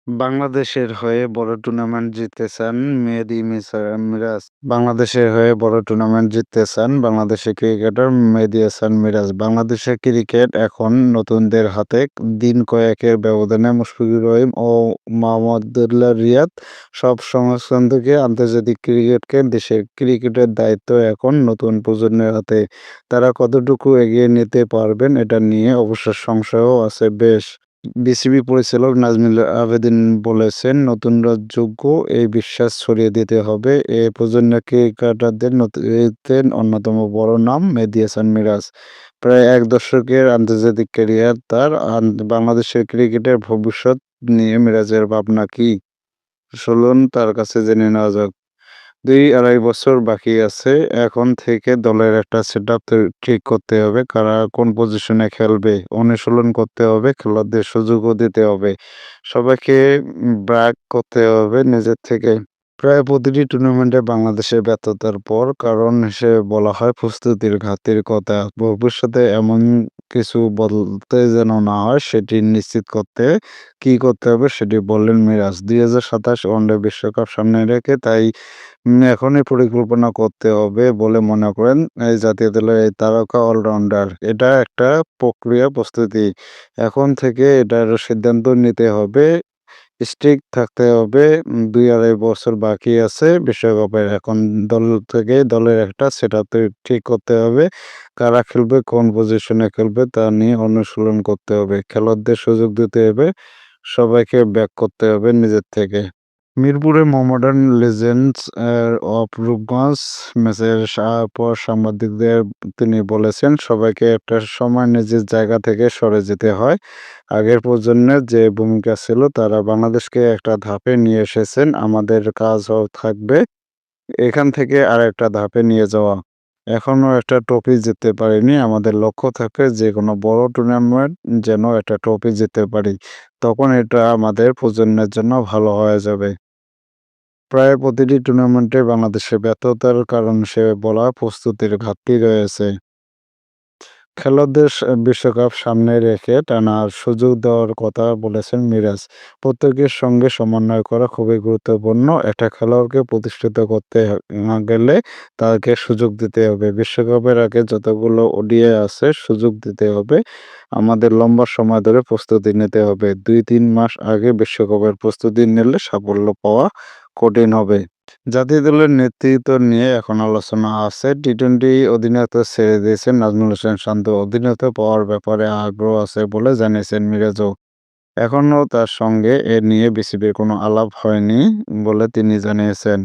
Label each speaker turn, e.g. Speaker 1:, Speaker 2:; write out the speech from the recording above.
Speaker 1: বাংলাদেশের হয়ে বড় টুর্নামেন্ট জিততে চান মিরাজ। বাংলাদেশের হয়ে বড় টুর্নামেন্ট জিততে চান বাংলাদেশের ক্রিকেটার মেহেদী হাসান মিরাজ। বাংলাদেশের ক্রিকেট এখন নতুনদের হাতে। দিন কয়েকের ব্যবধানে মুশফিকুর রহিম ও মাহমুদুল্লাহ রিয়াদ সব সংস্করণ থেকে আন্তর্জাতিক ক্রিকেটকে দেশের ক্রিকেটের দায়িত্ব এখন নতুন প্রজন্মের হাতে। তারা কতটুকু এগিয়ে নিতে পারবেন এটা নিয়ে অবশ্য সংশয়ও আছে বেশ। বিসিবি পরিচালক নাজমুল আবেদীন বলেছেন, নতুনরা যোগ্য এই বিশ্বাস ছড়িয়ে দিতে হবে। এ প্রজন্মের ক্রিকেটারদের নেতৃত্বের অন্যতম বড় নাম মেহেদী হাসান মিরাজ। প্রায় এক দশকের আন্তর্জাতিক ক্যারিয়ার তার। বাংলাদেশের ক্রিকেটের ভবিষ্যৎ নিয়ে মিরাজের ভাবনা কি? চলুন তার কাছে জেনে নেওয়া যাক। ২-২.৫ বছর বাকি আছে। এখন থেকে দলের একটা সেটআপ ঠিক করতে হবে। কারা কোন পজিশনে খেলবে, অনুশীলন করতে হবে, খেলোয়াড়দের সুযোগও দিতে হবে। সবাইকে ব্র্যাক করতে হবে নিজের থেকে। প্রায় প্রতিটি টুর্নামেন্টে বাংলাদেশের ব্যর্থতার পর কারণ হিসেবে বলা হয় প্রস্তুতির ঘাটতির কথা। ভবিষ্যতে এমন কিছু বলতে যেন না হয় সেটি নিশ্চিত করতে কি করতে হবে সেটি বললেন মিরাজ। ২০২৭ ওয়ানডে বিশ্বকাপ সামনে রেখে তাই এখনই পরিকল্পনা করতে হবে বলে মনে করেন এই জাতীয় দলের এই তারকা অলরাউন্ডার। এটা একটা প্রক্রিয়া প্রস্তুতি। এখন থেকে এটার সিদ্ধান্ত নিতে হবে। স্ট্রিক্ট থাকতে হবে। ২-২.৫ বছর বাকি আছে বিশ্বকাপের। এখন দলের একটা সেটআপ ঠিক করতে হবে। কারা খেলবে, কোন পজিশনে খেলবে তা নিয়ে অনুশীলন করতে হবে। খেলোয়াড়দের সুযোগ দিতে হবে। সবাইকে ব্যাক করতে হবে নিজের থেকে। মিরপুরে মোহামেডান লেজেন্ডস অফ রূপগঞ্জ ম্যাচের পর সাংবাদিকদের তিনি বলেছেন, সবাইকে একটা সময় নিজের জায়গা থেকে সরে যেতে হয়। আগের প্রজন্মের যে ভূমিকা ছিল তারা বাংলাদেশকে একটা ধাপে নিয়ে এসেছেন। আমাদের কাজও থাকবে এখান থেকে আরেকটা ধাপে নিয়ে যাওয়া। এখনো একটা ট্রফি জিততে পারিনি। আমাদের লক্ষ্য থাকে যেকোনো বড় টুর্নামেন্ট যেন একটা ট্রফি জিততে পারি। তখন এটা আমাদের প্রজন্মের জন্য ভালো হয়ে যাবে। প্রায় প্রতিটি টুর্নামেন্টে বাংলাদেশের ব্যর্থতার কারণ হিসেবে বলা প্রস্তুতির ঘাটতি রয়েছে। খেলোয়াড়দের বিশ্বকাপ সামনে রেখে টানা সুযোগ দেওয়ার কথা বলেছেন মিরাজ। প্রত্যেকের সঙ্গে সমন্বয় করা খুবই গুরুত্বপূর্ণ। একটা খেলোয়াড়কে প্রতিষ্ঠিত করতে গেলে তাকে সুযোগ দিতে হবে। বিশ্বকাপের আগে যতগুলো ওডিআই আছে সুযোগ দিতে হবে। আমাদের লম্বা সময় ধরে প্রস্তুতি নিতে হবে। ২-৩ মাস আগে বিশ্বকাপের প্রস্তুতি নিলে সাফল্য পাওয়া কঠিন হবে। জাতীয় দলের নেতৃত্ব নিয়ে এখন আলোচনা আছে। টি-টোয়েন্টি অধিনায়কত্ব ছেড়ে দিয়েছেন নাজমুল হোসেন শান্ত। অধিনায়কত্ব পাওয়ার ব্যাপারে আগ্রহ আছে বলে জানিয়েছেন মিরাজও। এখনো তার সঙ্গে এ নিয়ে বিসিবির কোনো আলাপ হয়নি বলে তিনি জানিয়েছেন।